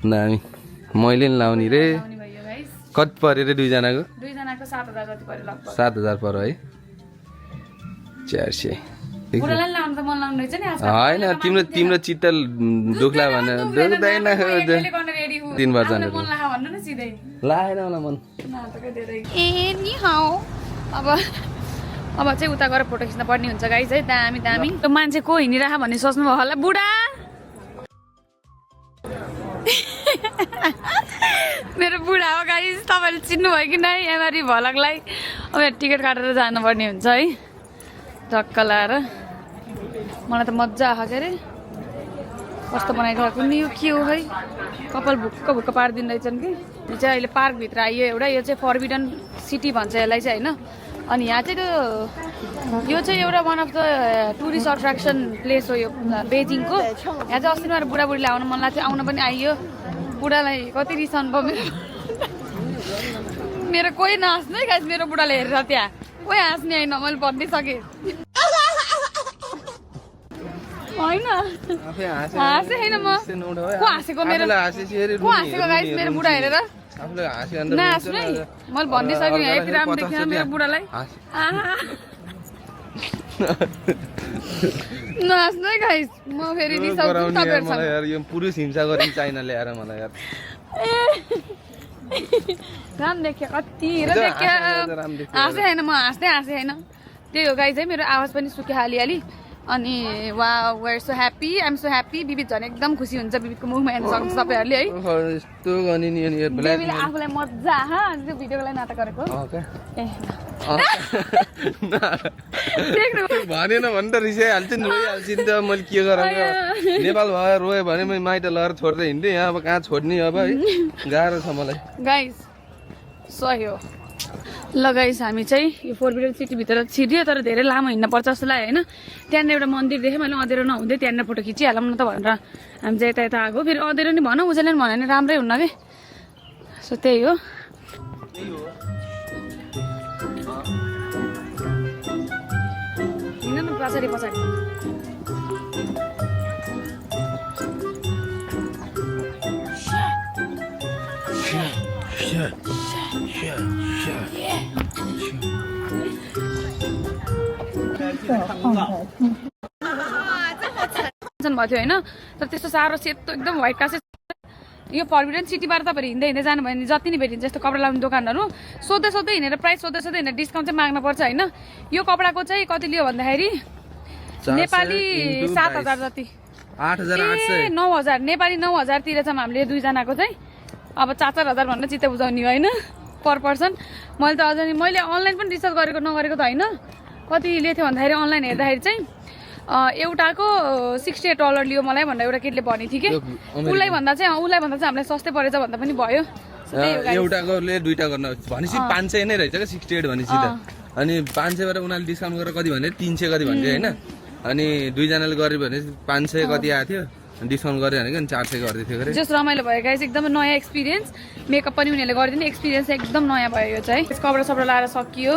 दामी मैले नि लाउने रे लाउने भयो गाइस कति पर्यो रे दुईजनाको 7,000 जति पर्यो लगभग 7,000 पर्यो है 400 बुढालाई लाउनु त मन लाउनु रहेछ नि आज होइन तिम्रो चित्त दुख्ला भने दुख्दैन 3 वर्ष जानु मन लाहा भन्नु न सिधै लाएन मलाई मन नाटकै धेरै ए नि हाउ अब चाहिँ उता गएर फोटो खिच्न पर्ने हुन्छ गाइस है दामी दामी त्यो मान्छे को हिँडिराख भन्ने सोच्नु भयो होला बुढा मेरो बुढा हो गाइस तपाईँले चिन्नु भयो कि नै एमआरई भलकलाई अब टिकट काटेर जानुपर्ने हुन्छ है टक्क लाएर मलाई त मजा आएको के अरे कस्तो बनाइरहेको नि यो के हो है कपाल भुक्क पारिदिनु रहेछन् कि यो चाहिँ अहिले पार्कभित्र आइयो एउटा यो चाहिँ फर्बिडन सिटी भन्छ यसलाई चाहिँ होइन अनि यहाँ चाहिँ यो चाहिँ एउटा one of the tourist attraction place हो यो बेजिङको यहाँ चाहिँ अस्ति मेरो बुढाबुढीले आउनु मन लाग्थ्यो आउन पनि आइयो बुढालाई कति रिसाउनु भयो मेरो कोही नहाँस्नु है गाइस मेरो बुढाले हेरेर त्यहाँ कोही हाँस्ने होइन मैले भनिदिइसकेँ होइन हाँसे होइन म को हाँसेको मेरो को हाँसेको गाइस मेरो बुढा हेरेर नहाँस्नु है मैले भनिदिइसकेँ एक राम्रो देखेन मेरो बुढालाई नहाँस्नु है गाइस म फेरि रिसाउँछु यो पुरुष हिंसा गर्ने चाइना ल्याएर मलाई यार राम देख्यो कति र देख्यो हाँसे होइन म हाँस्दै होइन त्यही हो गाइस है मेरो आवाज पनि सुक्यो हालिहाली अनि we were so happy I'm so happy बिबित झन् एकदम खुसी हुन्छ बिबितको मुखमा हेर्न सक्छ तपाईँहरूले है बिबिले आफूलाई मजा आहा अनि त्यो भिडियोको लागि नाटक गरेको भनेन भने त रिसाइहाल्छ नि रोइहाल्छ नि त मैले के गराउँ नेपाल भएर रोयो भने मैले माइत लगेर छोड्दै हिँड्थेँ यहाँ अब कहाँ छोड्ने अब है गाह्रो छ मलाई गाइस सही हो ल गाइस हामी चाहिँ यो फोरबिडन सिटीभित्र छिर्यो तर धेरै लामो हिँड्न पर्छ जस्तो लाग्यो होइन त्यहाँनिर एउटा मन्दिर देखेँ मैले अँधेरो नहुँदै त्यहाँनिर फोटो खिचिहालौँ न त भनेर हामी चाहिँ यता आएको फेरि अँधेरो नि भनौँ उजेलले पनि भन्यो भने राम्रै हुन्न कि सो त्यही हो हिँड्न न पछाडि पछाडि भएको थियो होइन तर त्यस्तो साह्रो सेतो एकदम व्हाइट कासे यो फर्बिडन सिटीबाट तपाईँहरू हिँड्दै जानुभयो भने जति नै भेटिन्छ यस्तो कपडा लाउने दोकानहरू सोध्दै हिँडेर प्राइस सोध्दै हिँडेर डिस्काउन्ट चाहिँ माग्नु पर्छ होइन यो कपडाको चाहिँ कति लियो भन्दाखेरि नेपाली 7,000 जति 8,800 9,000 नेपाली 9,000 तिरेछौँ हामीले दुईजनाको चाहिँ अब 4,000 भनेर चित्त बुझाउने होइन पर पर्सन मैले त अझ नि मैले अनलाइन पनि रिसर्च गरेको नगरेको त होइन कति लिएको थियो भन्दाखेरि अनलाइन हेर्दाखेरि चाहिँ एउटाको $68 लियो मलाई भनेर एउटा केटीले भनेको थियो कि उसलाई भन्दा चाहिँ हामीलाई सस्तै परेछ भन्दा पनि भयो एउटाकोले दुईटा गर्न भनेपछि 500 नै रहेछ क्या 68 भनेपछि त अनि 500 बाट उनीहरूले डिस्काउन्ट गरेर कति भने 300 कति भन्छ होइन अनि दुईजनाले गरे भने 500 कति आएको थियो डिस्काउन्ट गर्यो भने 400 गर्दै थियो अरे जस रमाइलो भयो गाइस एकदम नयाँ एक्सपिरियन्स मेकअप पनि उनीहरूले गरिदिने एक्सपिरियन्स एकदम नयाँ भयो यो चाहिँ कपडा सपडा लाएर सकियो